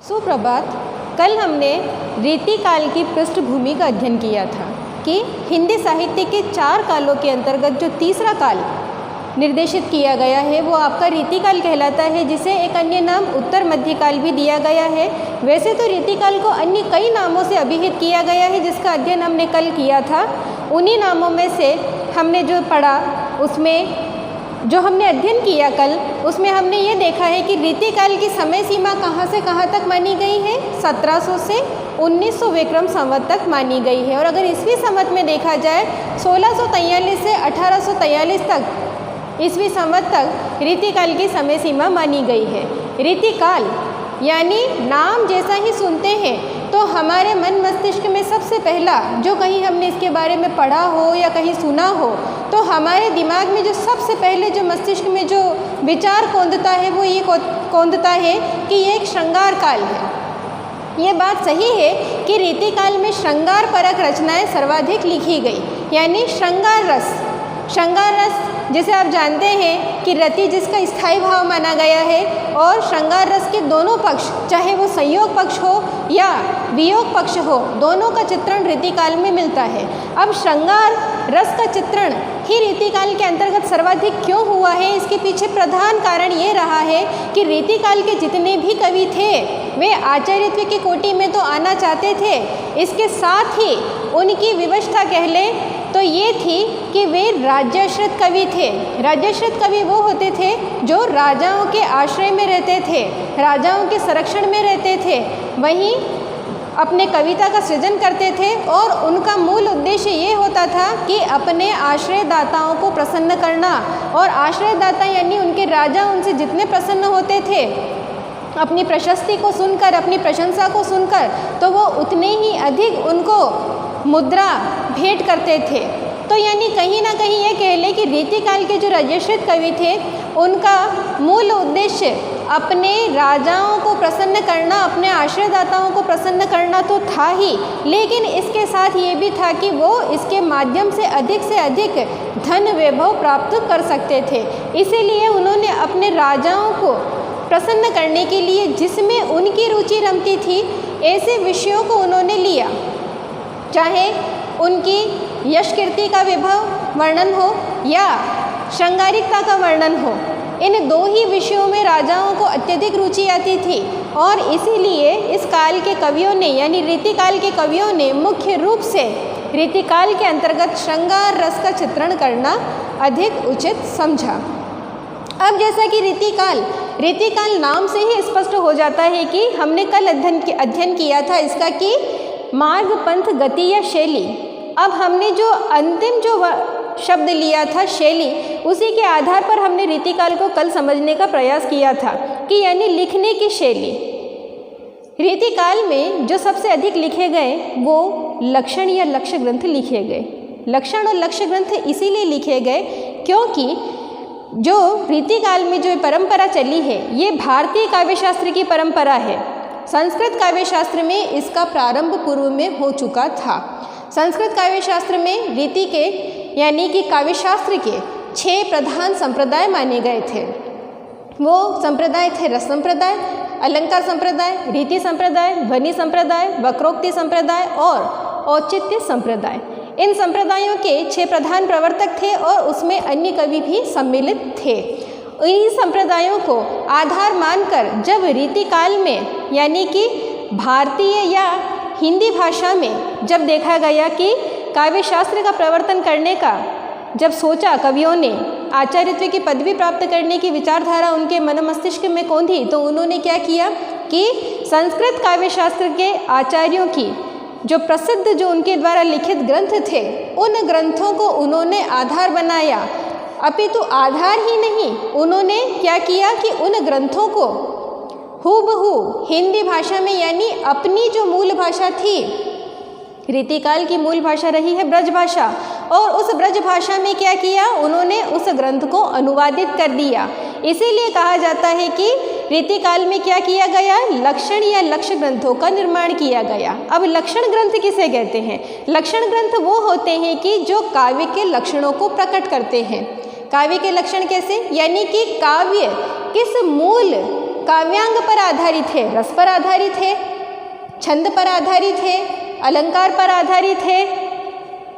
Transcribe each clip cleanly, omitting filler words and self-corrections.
सुप्रभात। कल हमने रीतिकाल की पृष्ठभूमि का अध्ययन किया था कि हिंदी साहित्य के 4 कालों के अंतर्गत जो तीसरा काल निर्देशित किया गया है वो आपका रीतिकाल कहलाता है, जिसे एक अन्य नाम उत्तर मध्यकाल भी दिया गया है। वैसे तो रीतिकाल को अन्य कई नामों से अभिहित किया गया है, जिसका अध्ययन हमने कल किया था। उन्हीं नामों में से हमने जो पढ़ा, उसमें जो हमने अध्ययन किया कल, उसमें हमने ये देखा है कि रीतिकाल की समय सीमा कहाँ से कहाँ तक मानी गई है। 1700 से 1900 विक्रम संवत तक मानी गई है। और अगर ईस्वी संवत में देखा जाए 1643 से 1843 तक ईस्वी संवत तक रीतिकाल की समय सीमा मानी गई है। रीतिकाल यानी नाम जैसा ही सुनते हैं तो हमारे मन मस्तिष्क में सबसे पहला जो कहीं हमने इसके बारे में पढ़ा हो या कहीं सुना हो तो हमारे दिमाग में जो सबसे पहले जो मस्तिष्क में जो विचार कौंधता है वो ये कौंधता है कि ये एक श्रृंगार काल है। ये बात सही है कि रीतिकाल में श्रृंगार परक रचनाएं सर्वाधिक लिखी गई, यानी श्रृंगार रस। श्रृंगार रस जिसे आप जानते हैं कि रति जिसका स्थायी भाव माना गया है, और श्रृंगार रस के दोनों पक्ष, चाहे वो संयोग पक्ष हो या वियोग पक्ष हो, दोनों का चित्रण रीतिकाल में मिलता है। अब श्रृंगार रस का चित्रण ही रीतिकाल के अंतर्गत सर्वाधिक क्यों हुआ है, इसके पीछे प्रधान कारण ये रहा है कि रीतिकाल के जितने भी कवि थे वे आचार्यत्व की कोटि में तो आना चाहते थे, इसके साथ ही उनकी विवशता कह लें तो ये थी कि वे राज्याश्रित कवि थे। राज्याश्रित कवि वो होते थे जो राजाओं के आश्रय में रहते थे, राजाओं के संरक्षण में रहते थे, वहीं अपने कविता का सृजन करते थे। और उनका मूल उद्देश्य ये होता था कि अपने आश्रयदाताओं को प्रसन्न करना, और आश्रयदाता यानी उनके राजा उनसे जितने प्रसन्न होते थे अपनी प्रशस्ति को सुनकर, अपनी प्रशंसा को सुनकर, तो वो उतने ही अधिक उनको मुद्रा भेंट करते थे। तो यानी कहीं ना कहीं ये कह लें कि रीतिकाल के जो राज्याश्रित कवि थे उनका मूल उद्देश्य अपने राजाओं को प्रसन्न करना, अपने आश्रयदाताओं को प्रसन्न करना तो था ही, लेकिन इसके साथ ये भी था कि वो इसके माध्यम से अधिक धन वैभव प्राप्त कर सकते थे। इसीलिए उन्होंने अपने राजाओं को प्रसन्न करने के लिए जिसमें उनकी रुचि रमती थी ऐसे विषयों को उन्होंने लिया, चाहे उनकी यश कीर्ति का विभव वर्णन हो या श्रृंगारिकता का वर्णन हो। इन दो ही विषयों में राजाओं को अत्यधिक रुचि आती थी, और इसीलिए इस काल के कवियों ने यानी रीतिकाल के कवियों ने मुख्य रूप से रीतिकाल के अंतर्गत श्रृंगार रस का चित्रण करना अधिक उचित समझा। अब जैसा कि रीतिकाल नाम से ही स्पष्ट हो जाता है कि हमने कल अध्ययन किया था इसका कि मार्ग, पंथ, गति या शैली। अब हमने जो अंतिम जो शब्द लिया था शैली, उसी के आधार पर हमने रीतिकाल को कल समझने का प्रयास किया था कि यानी लिखने की शैली। रीतिकाल में जो सबसे अधिक लिखे गए वो लक्षण या लक्ष्य ग्रंथ लिखे गए। लक्षण और लक्ष्य ग्रंथ इसीलिए लिखे गए क्योंकि जो रीतिकाल में जो परंपरा चली है ये भारतीय काव्यशास्त्र की परंपरा है। संस्कृत काव्यशास्त्र में इसका प्रारंभ पूर्व में हो चुका था। संस्कृत काव्यशास्त्र में रीति के यानी कि काव्यशास्त्र के 6 प्रधान संप्रदाय माने गए थे। वो संप्रदाय थे रस संप्रदाय, अलंकार संप्रदाय, रीति संप्रदाय, ध्वनि संप्रदाय, वक्रोक्ति संप्रदाय और औचित्य संप्रदाय। इन संप्रदायों के 6 प्रधान प्रवर्तक थे और उसमें अन्य कवि भी सम्मिलित थे। इन्हीं संप्रदायों को आधार मानकर जब रीतिकाल में यानी कि भारतीय या हिंदी भाषा में जब देखा गया कि काव्यशास्त्र का प्रवर्तन करने का जब सोचा कवियों ने, आचार्यत्व की पदवी प्राप्त करने की विचारधारा उनके मन मस्तिष्क में कौंधी, तो उन्होंने क्या किया कि संस्कृत काव्यशास्त्र के आचार्यों की जो प्रसिद्ध जो उनके द्वारा लिखित ग्रंथ थे उन ग्रंथों को उन्होंने आधार बनाया। अपितु आधार ही नहीं, उन्होंने क्या किया कि उन ग्रंथों को हूबहू हिंदी भाषा में यानी अपनी जो मूल भाषा थी, रीतिकाल की मूल भाषा रही है ब्रज भाषा, और उस ब्रज भाषा में क्या किया, उन्होंने उस ग्रंथ को अनुवादित कर दिया। इसीलिए कहा जाता है कि रीतिकाल में क्या किया गया, लक्षण या लक्ष्य ग्रंथों का निर्माण किया गया। अब लक्षण ग्रंथ किसे कहते हैं? लक्षण ग्रंथ वो होते हैं कि जो काव्य के लक्षणों को प्रकट करते हैं। काव्य के लक्षण कैसे, यानी कि काव्य किस मूल काव्यांग पर आधारित है, रस पर आधारित है, छंद पर आधारित है, अलंकार पर आधारित है,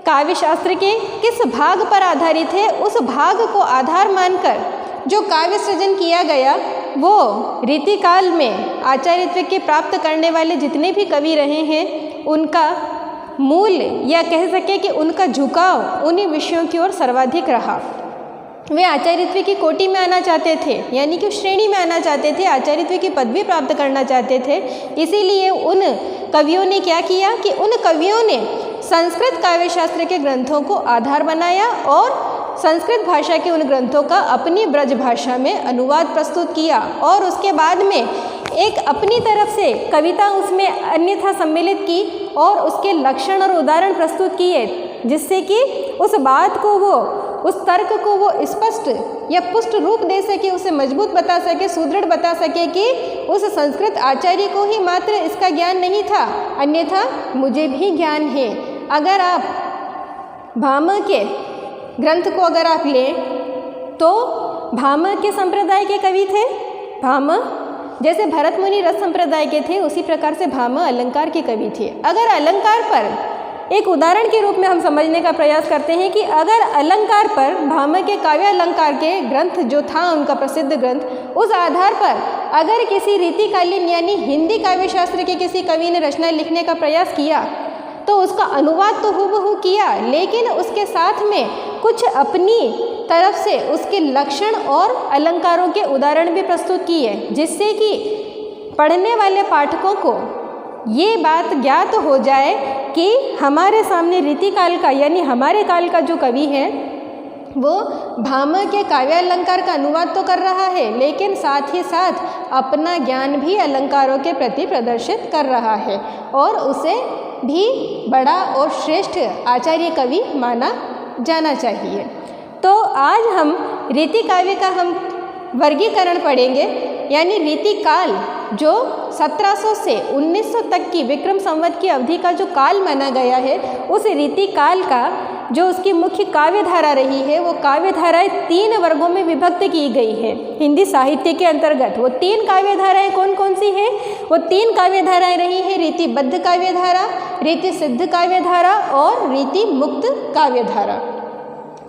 काव्य शास्त्र के किस भाग पर आधारित है, उस भाग को आधार मानकर जो काव्य सृजन किया गया वो रीतिकाल में आचार्यत्व के प्राप्त करने वाले जितने भी कवि रहे हैं उनका मूल या कह सके कि उनका झुकाव उन्हीं विषयों की ओर सर्वाधिक रहा। वे आचार्यत्व की कोटि में आना चाहते थे, यानी कि श्रेणी में आना चाहते थे, आचार्यत्व की पदवी प्राप्त करना चाहते थे। इसीलिए उन कवियों ने क्या किया कि उन कवियों ने संस्कृत काव्य शास्त्र के ग्रंथों को आधार बनाया और संस्कृत भाषा के उन ग्रंथों का अपनी ब्रज भाषा में अनुवाद प्रस्तुत किया और उसके बाद में एक अपनी तरफ से कविता उसमें अन्यथा सम्मिलित की और उसके लक्षण और उदाहरण प्रस्तुत किए, जिससे कि उस बात को वो, उस तर्क को वो स्पष्ट या पुष्ट रूप दे सके, उसे मजबूत बता सके, सुदृढ़ बता सके कि उस संस्कृत आचार्य को ही मात्र इसका ज्ञान नहीं था, अन्यथा मुझे भी ज्ञान है। अगर आप भामह के ग्रंथ को अगर आप लें तो भामह के संप्रदाय के कवि थे। भामह जैसे भरत मुनि रस संप्रदाय के थे, उसी प्रकार से भामह अलंकार के कवि थे। अगर अलंकार पर एक उदाहरण के रूप में हम समझने का प्रयास करते हैं कि अगर अलंकार पर भामह के काव्य अलंकार के ग्रंथ जो था उनका प्रसिद्ध ग्रंथ, उस आधार पर अगर किसी रीतिकालीन यानी हिंदी काव्य शास्त्र के किसी कवि ने रचना लिखने का प्रयास किया तो उसका अनुवाद तो हूबहू किया, लेकिन उसके साथ में कुछ अपनी तरफ से उसके लक्षण और अलंकारों के उदाहरण भी प्रस्तुत किए, जिससे कि पढ़ने वाले पाठकों को ये बात ज्ञात हो जाए कि हमारे सामने रीतिकाल का यानी हमारे काल का जो कवि है वो भामह के काव्य अलंकार का अनुवाद तो कर रहा है, लेकिन साथ ही साथ अपना ज्ञान भी अलंकारों के प्रति प्रदर्शित कर रहा है और उसे भी बड़ा और श्रेष्ठ आचार्य कवि माना जाना चाहिए। तो आज हम रीति काव्य का हम वर्गीकरण पढ़ेंगे, यानी रीतिकाल जो 1700 से 1900 तक की विक्रम संवत की अवधि का जो काल माना गया है, उस रीतिकाल का जो उसकी मुख्य काव्य धारा रही है वो काव्य धाराएँ 3 वर्गों में विभक्त की गई है हिंदी साहित्य के अंतर्गत। वो 3 काव्य धाराएँ कौन कौन सी हैं? वो 3 काव्य धाराएँ रही हैं रीतिबद्ध काव्य धारा, रीति सिद्ध काव्य धारा और रीति मुक्त काव्य धारा।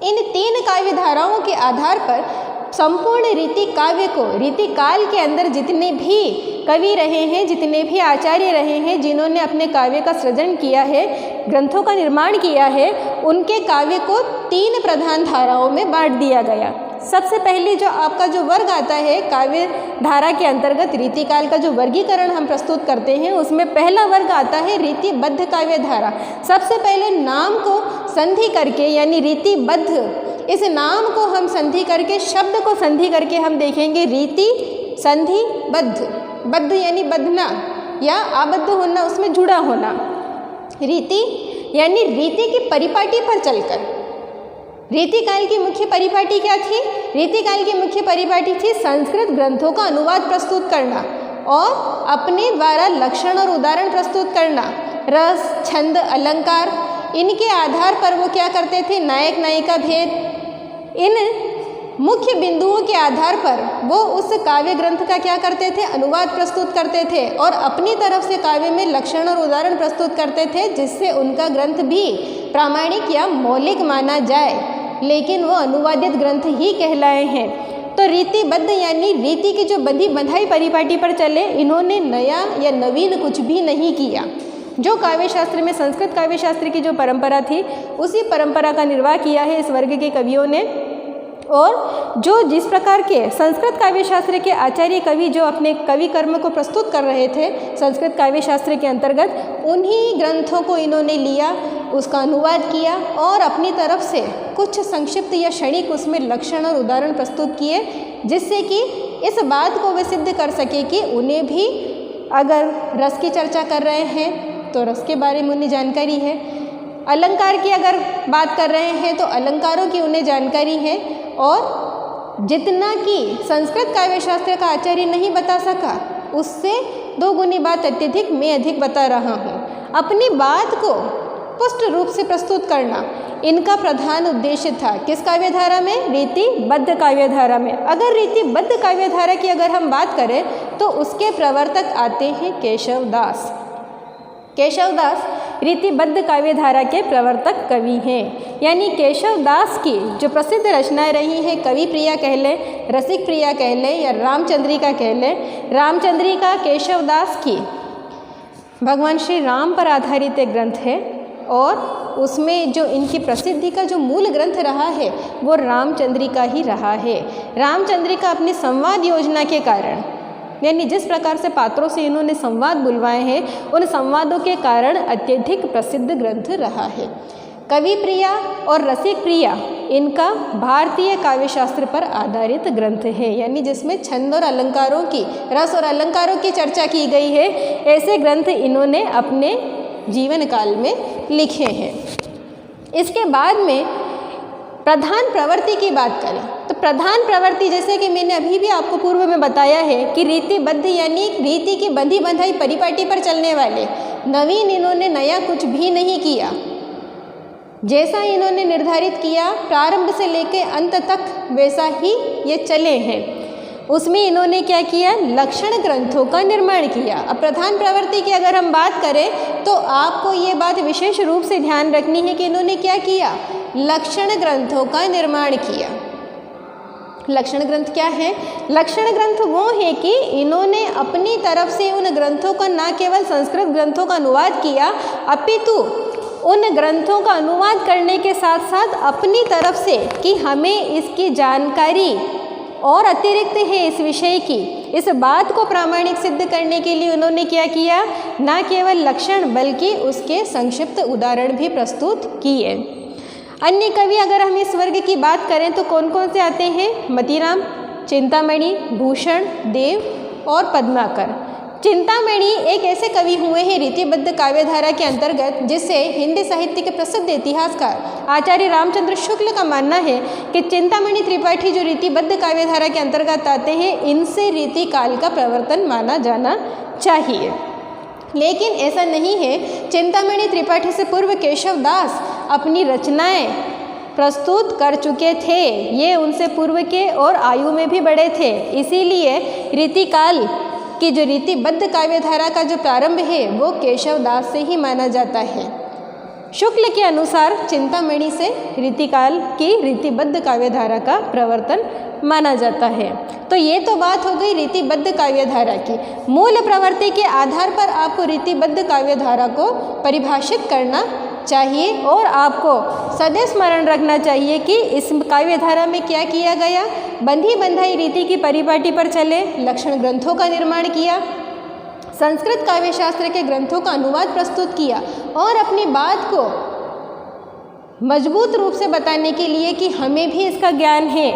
इन 3 काव्य धाराओं के आधार पर संपूर्ण रीति काव्य को रीतिकाल के अंदर जितने भी कवि रहे हैं, जितने भी आचार्य रहे हैं, जिन्होंने अपने काव्य का सृजन किया है, ग्रंथों का निर्माण किया है, उनके काव्य को 3 प्रधान धाराओं में बांट दिया गया। सबसे पहले जो आपका जो वर्ग आता है काव्य धारा के अंतर्गत रीतिकाल का जो वर्गीकरण हम प्रस्तुत करते हैं, उसमें पहला वर्ग आता है रीतिबद्ध काव्य धारा। सबसे पहले नाम को संधि करके यानी रीतिबद्ध, इस नाम को हम संधि करके, शब्द को संधि करके हम देखेंगे रीति संधि बद्ध। बद्ध यानी बंधना या आबद्ध होना, उसमें जुड़ा होना। रीति यानी रीति की परिपाटी पर चलकर। रीतिकाल की मुख्य परिपाटी क्या थी? रीतिकाल की मुख्य परिपाटी थी संस्कृत ग्रंथों का अनुवाद प्रस्तुत करना और अपने द्वारा लक्षण और उदाहरण प्रस्तुत करना। रस, छंद, अलंकार, इनके आधार पर वो क्या करते थे? नायक नायिका भेद, इन मुख्य बिंदुओं के आधार पर वो उस काव्य ग्रंथ का क्या करते थे? अनुवाद प्रस्तुत करते थे और अपनी तरफ से काव्य में लक्षण और उदाहरण प्रस्तुत करते थे, जिससे उनका ग्रंथ भी प्रामाणिक या मौलिक माना जाए, लेकिन वो अनुवादित ग्रंथ ही कहलाए हैं। तो रीतिबद्ध यानी रीति की जो बंधी बंधाई परिपाटी पर चले, इन्होंने नया या नवीन कुछ भी नहीं किया। जो काव्य शास्त्र में संस्कृत काव्य शास्त्र की जो परंपरा थी, उसी परंपरा का निर्वाह किया है इस वर्ग के कवियों ने। और जो जिस प्रकार के संस्कृत काव्य शास्त्र के आचार्य कवि जो अपने कवि कर्म को प्रस्तुत कर रहे थे संस्कृत काव्य शास्त्र के अंतर्गत, उन्हीं ग्रंथों को इन्होंने लिया, उसका अनुवाद किया और अपनी तरफ से कुछ संक्षिप्त या क्षणिक उसमें लक्षण और उदाहरण प्रस्तुत किए, जिससे कि इस बात को वे सिद्ध कर सके कि उन्हें भी अगर रस की चर्चा कर रहे हैं तो रस के बारे में उन्हें जानकारी है, अलंकार की अगर बात कर रहे हैं तो अलंकारों की उन्हें जानकारी है, और जितना कि संस्कृत काव्य शास्त्र का आचार्य नहीं बता सका उससे 2 गुनी बात अत्यधिक मैं अधिक बता रहा हूँ। अपनी बात को पुष्ट रूप से प्रस्तुत करना, इनका प्रधान उद्देश्य था। किस काव्यधारा में? रीतिबद्ध काव्यधारा में। अगर रीतिबद्ध काव्यधारा की अगर हम बात करें तो उसके प्रवर्तक आते हैं केशवदास। केशवदास रीतिबद्ध काव्यधारा के प्रवर्तक कवि हैं। यानी केशवदास की जो प्रसिद्ध रचनाएं रही हैं, कवि प्रिया कह लें, रसिक प्रिया कह लें या रामचंद्रिका कह लें, रामचंद्रिका केशवदास की भगवान श्री राम पर आधारित एक ग्रंथ है और उसमें जो इनकी प्रसिद्धि का जो मूल ग्रंथ रहा है वो रामचंद्रिका ही रहा है। रामचंद्रिका अपनी संवाद योजना के कारण, यानी जिस प्रकार से पात्रों से इन्होंने संवाद बुलवाए हैं, उन संवादों के कारण अत्यधिक प्रसिद्ध ग्रंथ रहा है। कवि प्रिया और रसिक प्रिया इनका भारतीय काव्यशास्त्र पर आधारित ग्रंथ है, यानी जिसमें छंद और अलंकारों की, रस और अलंकारों की चर्चा की गई है। ऐसे ग्रंथ इन्होंने अपने जीवन काल में लिखे हैं। इसके बाद में प्रधान प्रवृत्ति की बात करें तो प्रधान प्रवृत्ति, जैसे कि मैंने अभी भी आपको पूर्व में बताया है कि रीतिबद्ध यानी रीति की बंधी बंधाई परिपाटी पर चलने वाले, नवीन इन्होंने नया कुछ भी नहीं किया। जैसा इन्होंने निर्धारित किया प्रारंभ से लेकर अंत तक वैसा ही ये चले हैं। उसमें इन्होंने क्या किया? लक्षण ग्रंथों का निर्माण किया। अब प्रधान प्रवृत्ति की अगर हम बात करें तो आपको ये बात विशेष रूप से ध्यान रखनी है कि इन्होंने क्या किया? लक्षण ग्रंथों का निर्माण किया। लक्षण ग्रंथ क्या है? लक्षण ग्रंथ वो है कि इन्होंने अपनी तरफ से उन ग्रंथों का न केवल संस्कृत ग्रंथों का अनुवाद किया, अपितु उन ग्रंथों का अनुवाद करने के साथ साथ अपनी तरफ से कि हमें इसकी जानकारी और अतिरिक्त है इस विषय की, इस बात को प्रामाणिक सिद्ध करने के लिए उन्होंने क्या किया? न केवल लक्षण बल्कि उसके संक्षिप्त उदाहरण भी प्रस्तुत किए। अन्य कवि अगर हम इस वर्ग की बात करें तो कौन कौन से आते हैं? मतीराम, चिंतामणि, भूषण, देव और पद्माकर। चिंतामणि एक ऐसे कवि हुए हैं रीतिबद्ध काव्यधारा के अंतर्गत जिसे हिंदी साहित्य के प्रसिद्ध इतिहासकार आचार्य रामचंद्र शुक्ल का मानना है कि चिंतामणि त्रिपाठी जो रीतिबद्ध काव्यधारा के अंतर्गत आते हैं, इनसे रीति काल का प्रवर्तन माना जाना चाहिए। लेकिन ऐसा नहीं है। चिंतामणि त्रिपाठी से पूर्व केशवदास अपनी रचनाएं प्रस्तुत कर चुके थे। ये उनसे पूर्व के और आयु में भी बड़े थे, इसीलिए रीतिकाल कि जो रीतिबद्ध काव्यधारा का जो प्रारंभ है वो केशवदास से ही माना जाता है। शुक्ल के अनुसार चिंतामणि से रीतिकाल की रीतिबद्ध काव्यधारा का प्रवर्तन माना जाता है। तो ये तो बात हो गई रीतिबद्ध काव्यधारा की। मूल प्रवृत्ति के आधार पर आपको रीतिबद्ध काव्यधारा को परिभाषित करना चाहिए और आपको सदैव स्मरण रखना चाहिए कि इस काव्यधारा में क्या किया गया? बंधी बंधाई रीति की परिपाटी पर चले, लक्षण ग्रंथों का निर्माण किया, संस्कृत काव्यशास्त्र के ग्रंथों का अनुवाद प्रस्तुत किया और अपनी बात को मजबूत रूप से बताने के लिए कि हमें भी इसका ज्ञान है,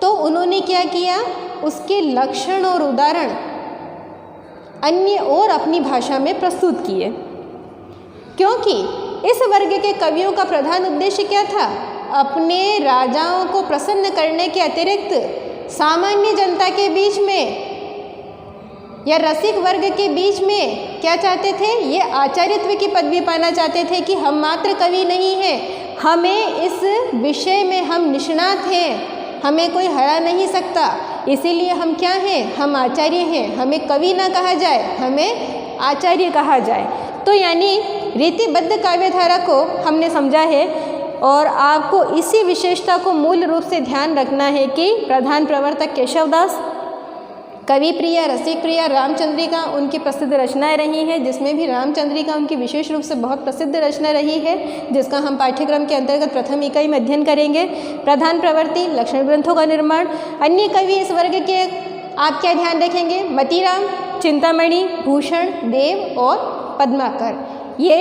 तो उन्होंने क्या किया? उसके लक्षण और उदाहरण अन्य और अपनी भाषा में प्रस्तुत किए। क्योंकि इस वर्ग के कवियों का प्रधान उद्देश्य क्या था? अपने राजाओं को प्रसन्न करने के अतिरिक्त सामान्य जनता के बीच में या रसिक वर्ग के बीच में क्या चाहते थे? ये आचार्यत्व की पदवी पाना चाहते थे कि हम मात्र कवि नहीं हैं, हमें इस विषय में हम निष्णात हैं, हमें कोई हरा नहीं सकता, इसीलिए हम क्या हैं? हम आचार्य हैं। हमें कवि ना कहा जाए, हमें आचार्य कहा जाए। तो यानी रीतिबद्ध काव्यधारा को हमने समझा है और आपको इसी विशेषता को मूल रूप से ध्यान रखना है कि प्रधान प्रवर्तक केशवदास, कवि प्रिया, रसिक प्रिया, रामचंद्रिका उनकी प्रसिद्ध रचनाएं रही हैं, जिसमें भी रामचंद्रिका उनकी विशेष रूप से बहुत प्रसिद्ध रचना रही है, जिसका हम पाठ्यक्रम के अंतर्गत प्रथम इकाई में अध्ययन करेंगे। प्रधान प्रवृत्ति, लक्षण ग्रंथों का निर्माण। अन्य कवि इस वर्ग के आप क्या ध्यान रखेंगे? मतीराम, चिंतामणि, भूषण, देव और पद्माकर, ये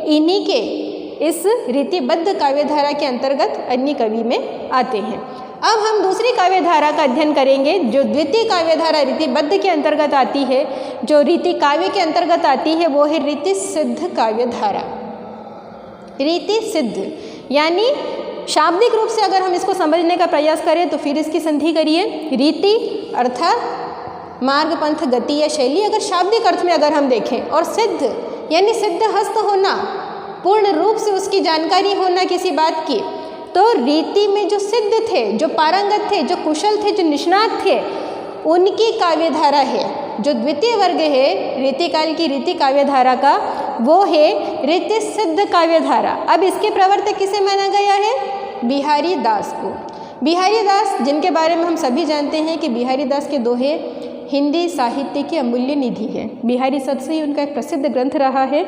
इन्हीं के इस रीतिबद्ध काव्यधारा के अंतर्गत अन्य कवि में आते हैं। अब हम दूसरी काव्यधारा का अध्ययन करेंगे जो द्वितीय काव्यधारा रीतिबद्ध के अंतर्गत आती है, जो रीति काव्य के अंतर्गत आती है, वो है रीति सिद्ध काव्यधारा। रीति सिद्ध यानी शाब्दिक रूप से अगर हम इसको समझने का प्रयास करें तो फिर इसकी संधि करिए। रीति अर्थात मार्ग, पंथ, गति या शैली, अगर शाब्दिक अर्थ में अगर हम देखें, और सिद्ध यानी सिद्ध हस्त होना, पूर्ण रूप से उसकी जानकारी होना किसी बात की, तो रीति में जो सिद्ध थे, जो पारंगत थे, जो कुशल थे, जो निष्णात थे, उनकी काव्यधारा है। जो द्वितीय वर्ग है रीति काल की रीति काव्यधारा का, वो है रीति सिद्ध काव्यधारा। अब इसके प्रवर्तक किसे माना गया है? बिहारी दास को। बिहारी दास, जिनके बारे में हम सभी जानते हैं कि बिहारी दास के दोहे हिंदी साहित्य की अमूल्य निधि है। बिहारी सतसई उनका एक प्रसिद्ध ग्रंथ रहा है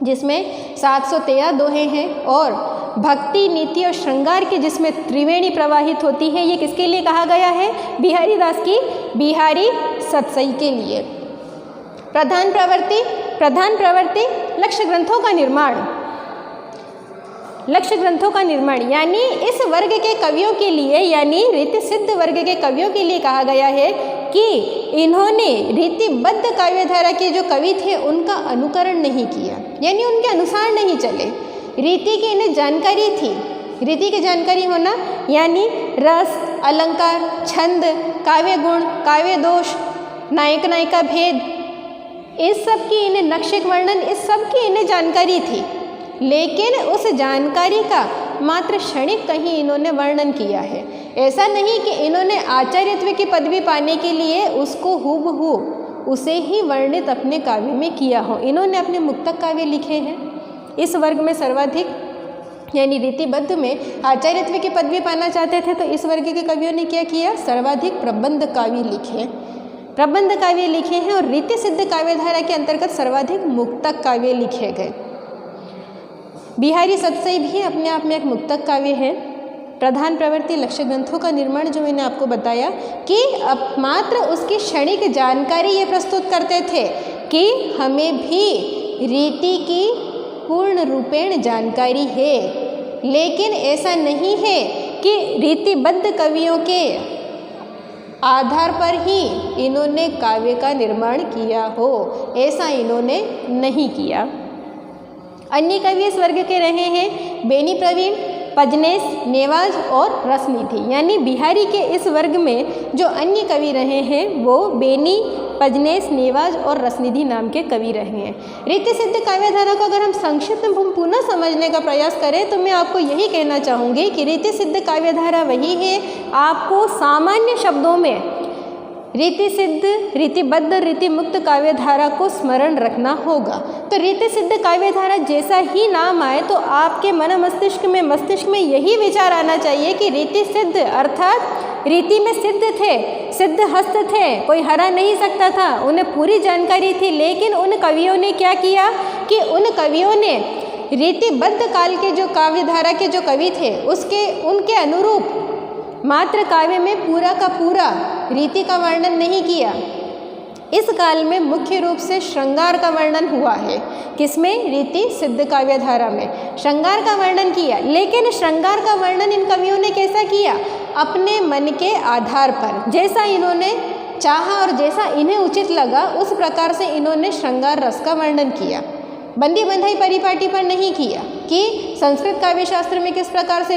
जिसमें 713 दोहे हैं और भक्ति, नीति और श्रृंगार की जिसमें त्रिवेणी प्रवाहित होती है। ये किसके लिए कहा गया है? बिहारी दास की बिहारी सतसई के लिए। प्रधान प्रवृत्ति लक्ष्य ग्रंथों का निर्माण। लक्ष्य ग्रंथों का निर्माण यानी इस वर्ग के कवियों के लिए, यानी रीति सिद्ध वर्ग के कवियों के लिए कहा गया है कि इन्होंने रीतिबद्ध काव्यधारा के जो कवि थे उनका अनुकरण नहीं किया, यानी उनके अनुसार नहीं चले। रीति की इन्हें जानकारी थी। रीति की जानकारी होना यानी रस, अलंकार, छंद, काव्य गुण, काव्य दोष, नायक नायिका भेद, इस सब की इन्हें नक्शे वर्णन, इस सब की इन्हें जानकारी थी। लेकिन उस जानकारी का मात्र क्षणिक कहीं इन्होंने वर्णन किया है। ऐसा नहीं कि इन्होंने आचार्यत्व की पदवी पाने के लिए उसको हूबहू उसे ही वर्णित अपने काव्य में किया हो। इन्होंने अपने मुक्तक काव्य लिखे हैं। इस वर्ग में सर्वाधिक, यानी रीतिबद्ध में आचार्यत्व की पदवी पाना चाहते थे तो इस वर्ग के कवियों ने क्या किया? सर्वाधिक प्रबंध काव्य लिखे हैं और रीति सिद्ध काव्यधारा के अंतर्गत सर्वाधिक मुक्तक काव्य लिखे गए। बिहारी सतसई भी अपने आप में एक मुक्तक काव्य है। प्रधान प्रवृत्ति लक्ष्य ग्रंथों का निर्माण जो मैंने आपको बताया कि अब मात्र उसकी क्षणिक जानकारी ये प्रस्तुत करते थे कि हमें भी रीति की पूर्ण रूपेण जानकारी है, लेकिन ऐसा नहीं है कि रीतिबद्ध कवियों के आधार पर ही इन्होंने काव्य का निर्माण किया हो, ऐसा इन्होंने नहीं किया। अन्य कवि इस वर्ग के रहे हैं बेनी प्रवीण, पजनेस, नेवाज और रसनिधि। यानी बिहारी के इस वर्ग में जो अन्य कवि रहे हैं वो बेनी, पजनेस, नेवाज और रसनिधि नाम के कवि रहे हैं। रीति सिद्ध काव्यधारा को अगर हम संक्षिप्त में पुनः समझने का प्रयास करें तो मैं आपको यही कहना चाहूँगी कि रीति सिद्ध काव्यधारा वही है। आपको सामान्य शब्दों में रीति सिद्ध, रीतिबद्ध, रीति मुक्त काव्यधारा को स्मरण रखना होगा। तो रीति सिद्ध काव्यधारा जैसा ही नाम आए तो आपके मन मस्तिष्क में यही विचार आना चाहिए कि रीति सिद्ध अर्थात रीति में सिद्ध थे, सिद्ध हस्त थे, कोई हरा नहीं सकता था, उन्हें पूरी जानकारी थी। लेकिन उन कवियों ने क्या किया कि उन कवियों ने रीतिबद्ध काल के जो काव्यधारा के जो कवि थे उनके अनुरूप मात्र काव्य में पूरा का पूरा रीति का वर्णन नहीं किया। इस काल में मुख्य रूप से श्रृंगार का वर्णन हुआ है। किसमें? रीति सिद्ध काव्यधारा में श्रृंगार का वर्णन किया। लेकिन श्रृंगार का वर्णन इन कवियों ने कैसा किया? अपने मन के आधार पर, जैसा इन्होंने चाहा और जैसा इन्हें उचित लगा उस प्रकार से इन्होंने श्रृंगार रस का वर्णन किया। बंदी बंधाई परिपाटी पर नहीं किया कि संस्कृत काव्य शास्त्र में किस प्रकार से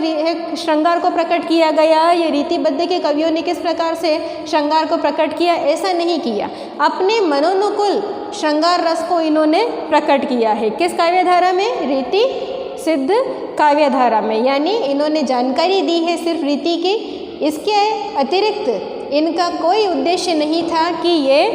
श्रृंगार को प्रकट किया गया, ये रीतिबद्ध के कवियों ने किस प्रकार से श्रृंगार को प्रकट किया, ऐसा नहीं किया। अपने मनोनुकूल श्रृंगार रस को इन्होंने प्रकट किया है। किस काव्यधारा में? रीति सिद्ध काव्यधारा में। यानी इन्होंने जानकारी दी है सिर्फ रीति की, इसके अतिरिक्त इनका कोई उद्देश्य नहीं था कि ये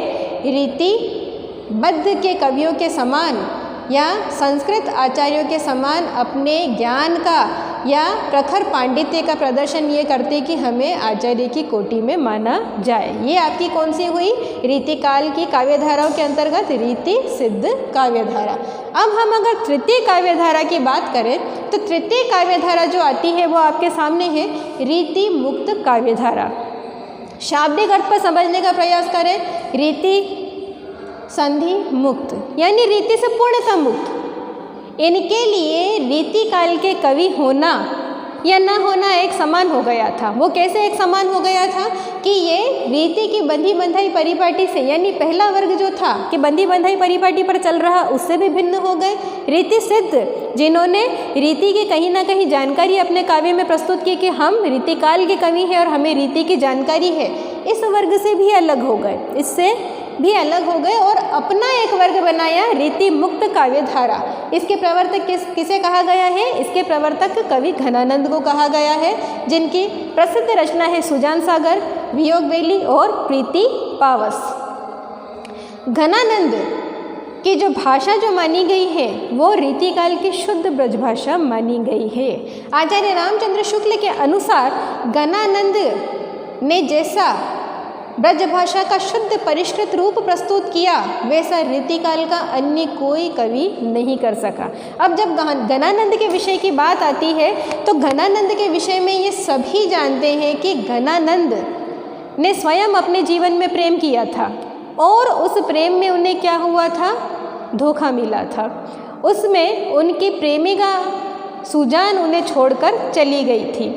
रीतिबद्ध के कवियों के समान या संस्कृत आचार्यों के समान अपने ज्ञान का या प्रखर पांडित्य का प्रदर्शन ये करते कि हमें आचार्य की कोटि में माना जाए। ये आपकी कौन सी हुई? रीतिकाल की काव्यधाराओं के अंतर्गत रीति सिद्ध काव्यधारा। अब हम अगर तृतीय काव्यधारा की बात करें तो तृतीय काव्यधारा जो आती है वो आपके सामने है रीति मुक्त काव्यधारा। शाब्दिक अर्थ पर समझने का प्रयास करें। रीति संधि मुक्त यानी रीति से पूर्णतः मुक्त। इनके लिए रीति काल के कवि होना या ना होना एक समान हो गया था। वो कैसे एक समान हो गया था कि ये रीति की बंधी बंधाई परिपाटी से, यानी पहला वर्ग जो था कि बंधी बंधाई परिपाटी पर चल रहा, उससे भी भिन्न हो गए। रीति सिद्ध, जिन्होंने रीति की कहीं ना कहीं जानकारी अपने काव्य में प्रस्तुत की कि हम रीतिकाल के कवि हैं और हमें रीति की जानकारी है, इस वर्ग से भी अलग हो गए। इससे भी अलग हो गए और अपना एक वर्ग बनाया, रीति मुक्त काव्य धारा। इसके प्रवर्तक किसे कहा गया है? इसके प्रवर्तक कवि घनानंद को कहा गया है, जिनकी प्रसिद्ध रचना है सुजान सागर, वियोग वेली और प्रीति पावस। घनानंद की जो भाषा जो मानी गई है वो रीतिकाल की शुद्ध ब्रजभाषा मानी गई है। आचार्य रामचंद्र शुक्ल के अनुसार घनानंद ने जैसा ब्रजभाषा का शुद्ध परिष्कृत रूप प्रस्तुत किया वैसा रीतिकाल का अन्य कोई कवि नहीं कर सका। अब जब घनानंद के विषय की बात आती है तो घनानंद के विषय में ये सभी जानते हैं कि घनानंद ने स्वयं अपने जीवन में प्रेम किया था और उस प्रेम में उन्हें क्या हुआ था? धोखा मिला था। उसमें उनकी प्रेमिका सुजान उन्हें छोड़कर चली गई थी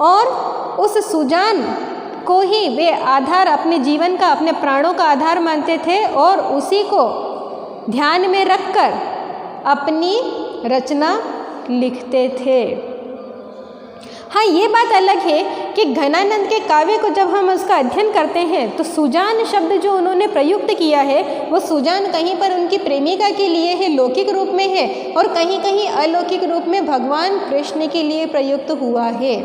और उस सुजान को ही वे आधार, अपने जीवन का, अपने प्राणों का आधार मानते थे और उसी को ध्यान में रखकर अपनी रचना लिखते थे। हाँ, ये बात अलग है कि घनानंद के काव्य को जब हम उसका अध्ययन करते हैं तो सुजान शब्द जो उन्होंने प्रयुक्त किया है वो सुजान कहीं पर उनकी प्रेमिका के लिए है, लौकिक रूप में है, और कहीं कहीं अलौकिक रूप में भगवान कृष्ण के लिए प्रयुक्त हुआ है।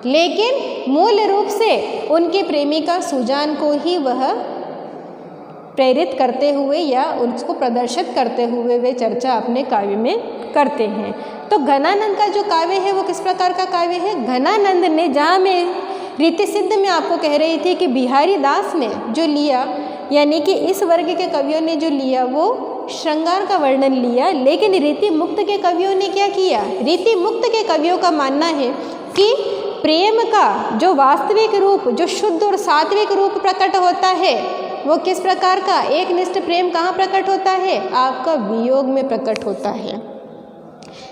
लेकिन मूल रूप से उनकी प्रेमिका सुजान को ही वह प्रेरित करते हुए या उसको प्रदर्शित करते हुए वे चर्चा अपने काव्य में करते हैं। तो घनानंद का जो काव्य है वो किस प्रकार का काव्य है? घनानंद ने, जहाँ मैं रीति सिद्ध में आपको कह रही थी कि बिहारी दास ने जो लिया, यानी कि इस वर्ग के कवियों ने जो लिया वो श्रृंगार का वर्णन लिया, लेकिन रीति मुक्त के कवियों ने क्या किया? रीति मुक्त के कवियों का मानना है कि प्रेम का जो वास्तविक रूप, जो शुद्ध और सात्विक रूप प्रकट होता है वो किस प्रकार का? एकनिष्ठ प्रेम कहाँ प्रकट होता है? आपका वियोग में प्रकट होता है।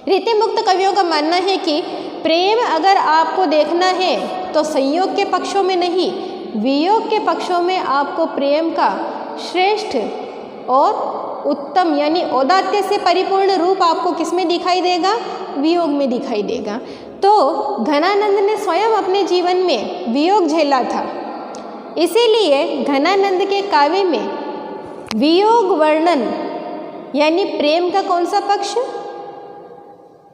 रीति मुक्त कवियों का मानना है कि प्रेम अगर आपको देखना है तो संयोग के पक्षों में नहीं, वियोग के पक्षों में आपको प्रेम का श्रेष्ठ और उत्तम यानी औदात्य से परिपूर्ण रूप आपको किसमें दिखाई देगा? वियोग में दिखाई देगा। तो घनानंद ने स्वयं अपने जीवन में वियोग झेला था, इसीलिए घनानंद के काव्य में वियोग वर्णन यानी प्रेम का कौन सा पक्ष?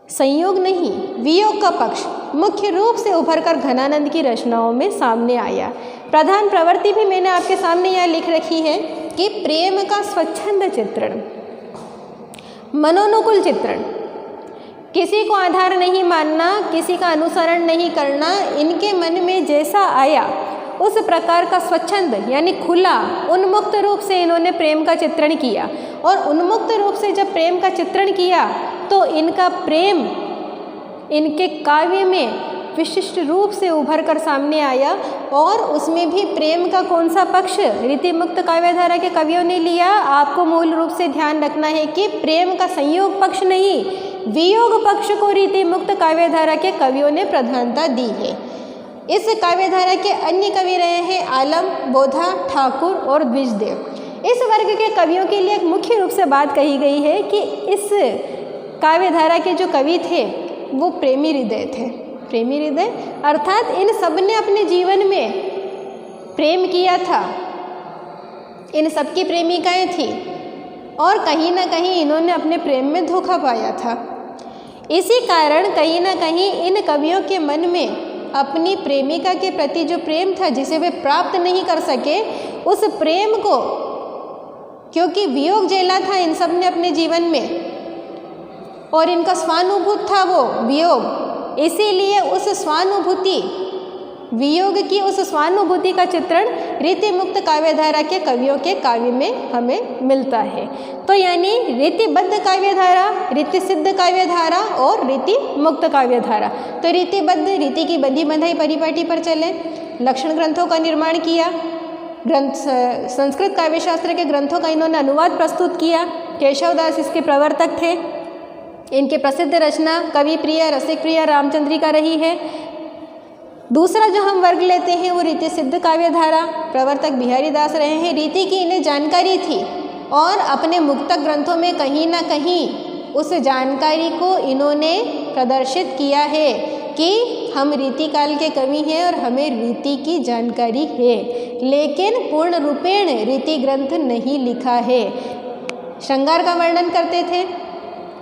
संयोग नहीं, वियोग का पक्ष मुख्य रूप से उभरकर घनानंद की रचनाओं में सामने आया। प्रधान प्रवृत्ति भी मैंने आपके सामने यह लिख रखी है कि प्रेम का स्वच्छंद चित्रण, मनोनुकूल चित्रण, किसी को आधार नहीं मानना, किसी का अनुसरण नहीं करना, इनके मन में जैसा आया उस प्रकार का स्वच्छंद यानी खुला उन्मुक्त रूप से इन्होंने प्रेम का चित्रण किया। और उन्मुक्त रूप से जब प्रेम का चित्रण किया तो इनका प्रेम इनके काव्य में विशिष्ट रूप से उभर कर सामने आया। और उसमें भी प्रेम का कौन सा पक्ष रीति मुक्त काव्यधारा के कवियों ने लिया? आपको मूल रूप से ध्यान रखना है कि प्रेम का संयोग पक्ष नहीं, वियोग पक्ष को रीति मुक्त काव्यधारा के कवियों ने प्रधानता दी है। इस काव्यधारा के अन्य कवि रहे हैं आलम, बोधा, ठाकुर और द्विजदेव। इस वर्ग के कवियों के लिए एक मुख्य रूप से बात कही गई है कि इस काव्यधारा के जो कवि थे वो प्रेमी हृदय थे। प्रेमी हृदय अर्थात इन सब ने अपने जीवन में प्रेम किया था, इन सबकी प्रेमिकाएं थी और कहीं ना कहीं इन्होंने अपने प्रेम में धोखा पाया था। इसी कारण कहीं ना कहीं इन कवियों के मन में अपनी प्रेमिका के प्रति जो प्रेम था जिसे वे प्राप्त नहीं कर सके, उस प्रेम को क्योंकि वियोग झेला था इन सब ने अपने जीवन में और इनका स्वानुभूत था वो वियोग, इसीलिए उस स्वानुभूति वियोग की उस स्वानुभूति का चित्रण रीति मुक्त काव्यधारा के कवियों के काव्य में हमें मिलता है। तो यानी रीतिबद्ध काव्यधारा, रीति सिद्ध काव्यधारा और रीति मुक्त काव्यधारा। तो रीतिबद्ध, रीति की बंधी बंधाई परिपाटी पर चले, लक्षण ग्रंथों का निर्माण किया, संस्कृत काव्यशास्त्र के ग्रंथों का इन्होंने अनुवाद प्रस्तुत किया। केशवदास इसके प्रवर्तक थे। इनके प्रसिद्ध रचना कवि प्रिय, रसिक प्रिय, रामचंद्रिका रही है। दूसरा जो हम वर्ग लेते हैं वो रीति सिद्ध काव्यधारा, प्रवर्तक बिहारी दास रहे हैं। रीति की इन्हें जानकारी थी और अपने मुक्तक ग्रंथों में कहीं ना कहीं उस जानकारी को इन्होंने प्रदर्शित किया है कि हम रीतिकाल के कवि हैं और हमें रीति की जानकारी है, लेकिन पूर्ण रूपेण रीति ग्रंथ नहीं लिखा है। श्रृंगार का वर्णन करते थे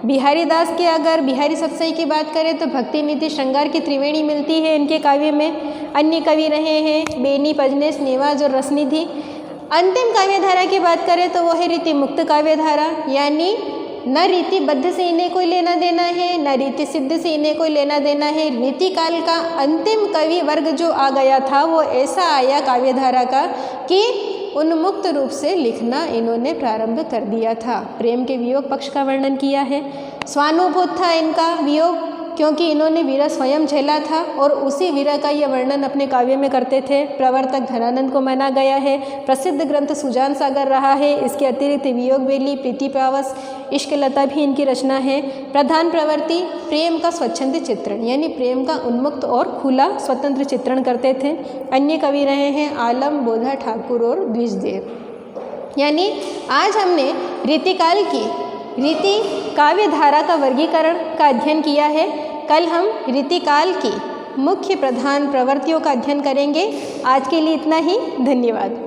बिहारी दास के, अगर बिहारी सत्सई की बात करें तो भक्ति नीति श्रृंगार की त्रिवेणी मिलती है इनके काव्य में। अन्य कवि रहे हैं बेनी, पजनेस, नेवाज और रसनिधि। अंतिम काव्यधारा की बात करें तो वो है रीति मुक्त काव्यधारा, यानी न रीतिबद्ध से इन्हें कोई लेना देना है, न रीति सिद्ध से इन्हें कोई लेना देना है। रीतिकाल का अंतिम कवि वर्ग जो आ गया था वो ऐसा आया काव्यधारा का कि उन्मुक्त रूप से लिखना इन्होंने प्रारंभ कर दिया था। प्रेम के वियोग पक्ष का वर्णन किया है। स्वानुभूत था इनका वियोग, क्योंकि इन्होंने विरह स्वयं झेला था और उसी विरह का ये वर्णन अपने काव्य में करते थे। प्रवर्तक धनानंद को माना गया है। प्रसिद्ध ग्रंथ सुजान सागर रहा है। इसके अतिरिक्त वियोग बेली, प्रीति पावस, इश्क लता भी इनकी रचना है। प्रधान प्रवृत्ति प्रेम का स्वच्छंद चित्रण, यानी प्रेम का उन्मुक्त और खुला स्वतंत्र चित्रण करते थे। अन्य कवि रहे हैं आलम, बोधा ठाकुर और द्विजदेव। यानी आज हमने रीतिकाल की रीति काव्यधारा का वर्गीकरण का अध्ययन किया है। कल हम रीतिकाल की मुख्य प्रधान प्रवृत्तियों का अध्ययन करेंगे। आज के लिए इतना ही। धन्यवाद।